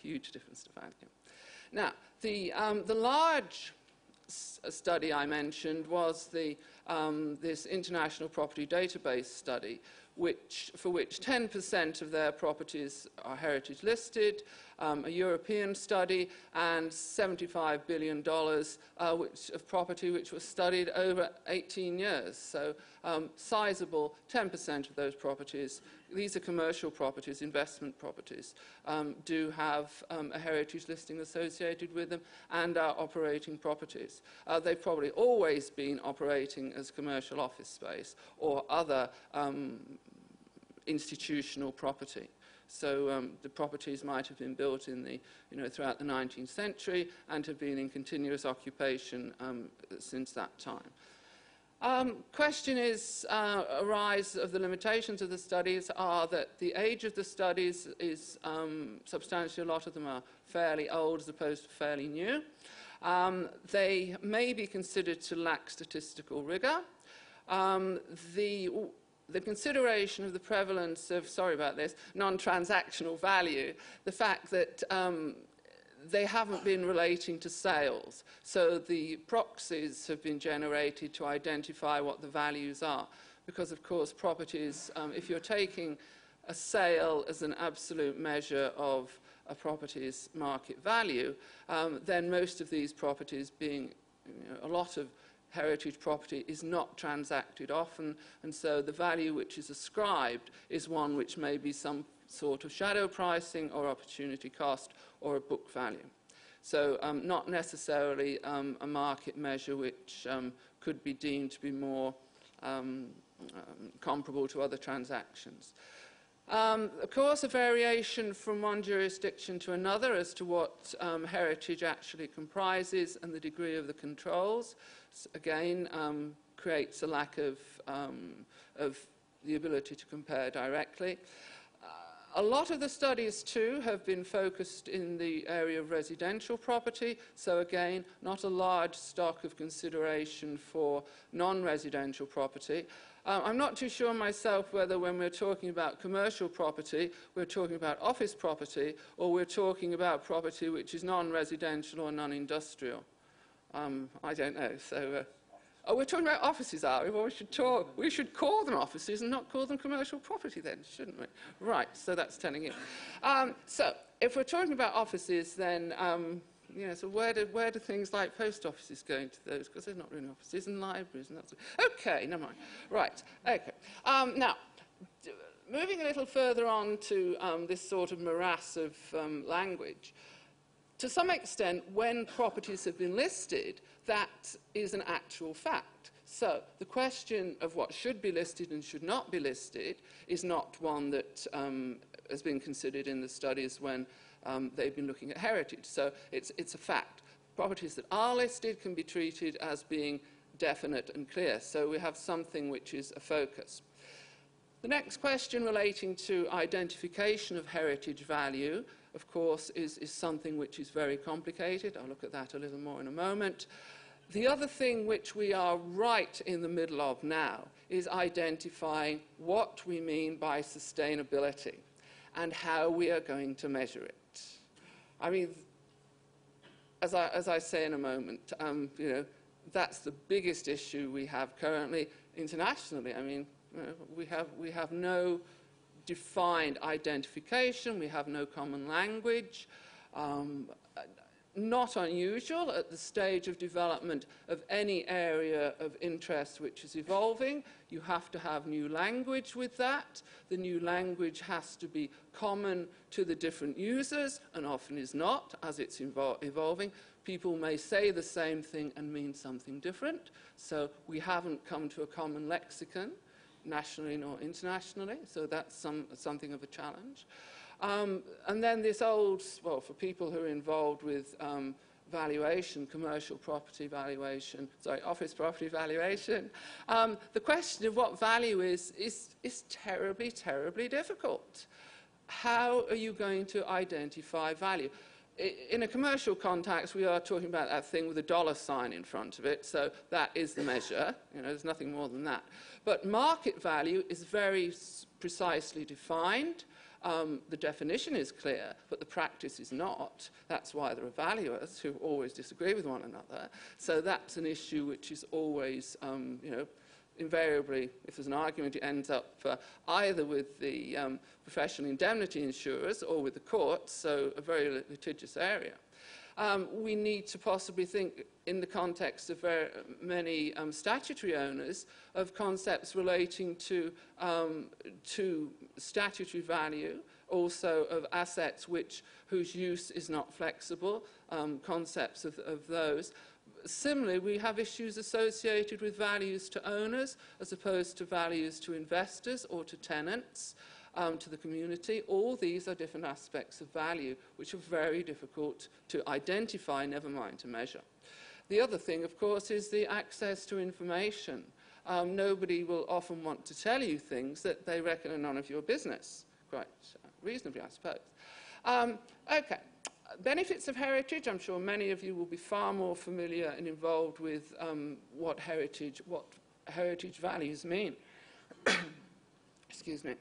huge difference to value. Now, the large study I mentioned was this International Property Database study, for which 10% of their properties are heritage listed, a European study, and $75 billion of property which was studied over 18 years. So sizable, 10% of those properties, these are commercial properties, investment properties, do have a heritage listing associated with them and are operating properties. They've probably always been operating as commercial office space or other institutional property. So the properties might have been built in the, throughout the 19th century and have been in continuous occupation since that time. Question arise of the limitations of the studies are that the age of the studies is substantially, a lot of them are fairly old as opposed to fairly new. They may be considered to lack statistical rigor. The consideration of the prevalence of, sorry about this, non-transactional value, the fact that they haven't been relating to sales. So the proxies have been generated to identify what the values are. Because, of course, properties, if you're taking a sale as an absolute measure of a property's market value, then most of these properties being, a lot of heritage property is not transacted often, and so the value which is ascribed is one which may be some sort of shadow pricing or opportunity cost or a book value. So not necessarily a market measure which could be deemed to be more comparable to other transactions. Of course, a variation from one jurisdiction to another as to what heritage actually comprises and the degree of the controls, again, creates a lack of the ability to compare directly. A lot of the studies, too, have been focused in the area of residential property, so again, not a large stock of consideration for non-residential property. I'm not too sure myself whether when we're talking about commercial property, we're talking about office property, or we're talking about property which is non-residential or non-industrial. I don't know. So, oh, we're talking about offices, are we? Well, we should call them offices and not call them commercial property then, shouldn't we? Right, so that's telling you. So, if we're talking about offices, then so where do things like post offices go into those? Because there's not really offices, and libraries and that sort of. Okay, never mind. Right, okay. Now, moving a little further on to this sort of morass of language, to some extent, when properties have been listed, that is an actual fact. So the question of what should be listed and should not be listed is not one that has been considered in the studies when they've been looking at heritage. So it's a fact. Properties that are listed can be treated as being definite and clear. So we have something which is a focus. The next question relating to identification of heritage value, of course, is something which is very complicated. I'll look at that a little more in a moment. The other thing which we are right in the middle of now is identifying what we mean by sustainability and how we are going to measure it. I mean, as I say in a moment, that's the biggest issue we have currently internationally. I mean, we have no defined identification, we have no common language. Not unusual at the stage of development of any area of interest which is evolving. You have to have new language with that. The new language has to be common to the different users, and often is not, as it's evolving. People may say the same thing and mean something different. So we haven't come to a common lexicon, nationally nor internationally, so that's something of a challenge. And then this old, well, for people who are involved with valuation, commercial property valuation, sorry, office property valuation, the question of what value is terribly, terribly difficult. How are you going to identify value? In a commercial context, we are talking about that thing with a dollar sign in front of it, so that is the measure. There's nothing more than that. But market value is very precisely defined. The definition is clear, but the practice is not. That's why there are valuers who always disagree with one another. So that's an issue which is always, invariably, if there's an argument, it ends up either with the professional indemnity insurers or with the courts, so a very litigious area. We need to possibly think, in the context of many statutory owners, of concepts relating to statutory value, also of assets whose use is not flexible, concepts of those. Similarly, we have issues associated with values to owners as opposed to values to investors or to tenants, to the community. All these are different aspects of value which are very difficult to identify, never mind to measure. The other thing, of course, is the access to information. Nobody will often want to tell you things that they reckon are none of your business, quite reasonably, I suppose. Okay. Benefits of heritage. I'm sure many of you will be far more familiar and involved with what heritage values mean. Excuse me.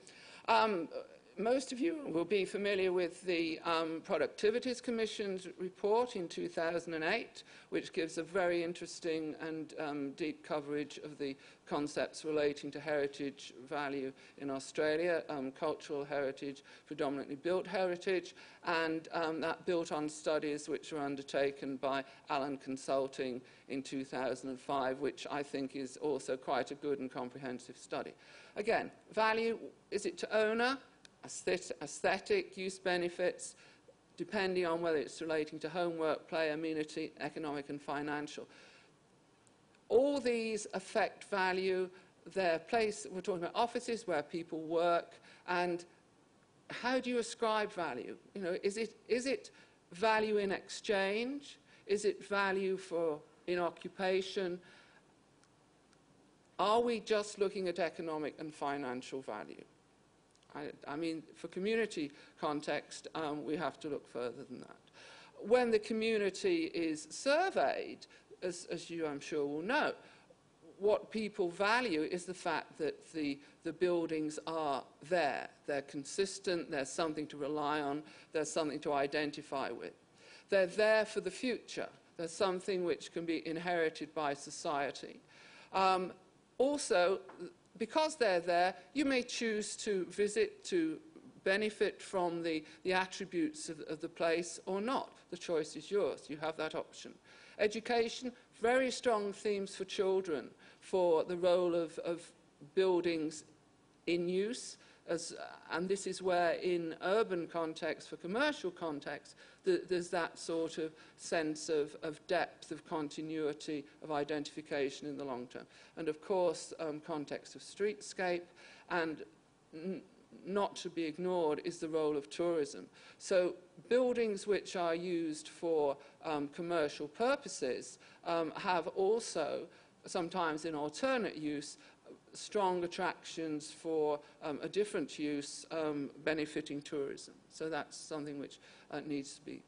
Most of you will be familiar with the Productivities Commission's report in 2008, which gives a very interesting and deep coverage of the concepts relating to heritage value in Australia, cultural heritage, predominantly built heritage, and that built on studies which were undertaken by Allen Consulting in 2005, which I think is also quite a good and comprehensive study. Again, value, is it to owner? Aesthetic, use benefits, depending on whether it's relating to home, work, play, amenity, economic and financial. All these affect value, their place. We're talking about offices where people work, and how do you ascribe value? You know, is it value in exchange? Is it value in occupation? Are we just looking at economic and financial value? I mean, for community context, we have to look further than that. When the community is surveyed, as you, I'm sure, will know, what people value is the fact that the buildings are there. They're consistent, there's something to rely on, there's something to identify with. They're there for the future. There's something which can be inherited by society. Also, because they're there, you may choose to visit, to benefit from the attributes of the place or not. The choice is yours. You have that option. Education, very strong themes for children, for the role of buildings in use. And this is where, in urban context, for commercial context, there's that sort of sense of depth, of continuity, of identification in the long term. And of course, context of streetscape, and not to be ignored is the role of tourism. So buildings which are used for commercial purposes have also, sometimes in alternate use, strong attractions for a different use benefiting tourism. So that's something which needs to be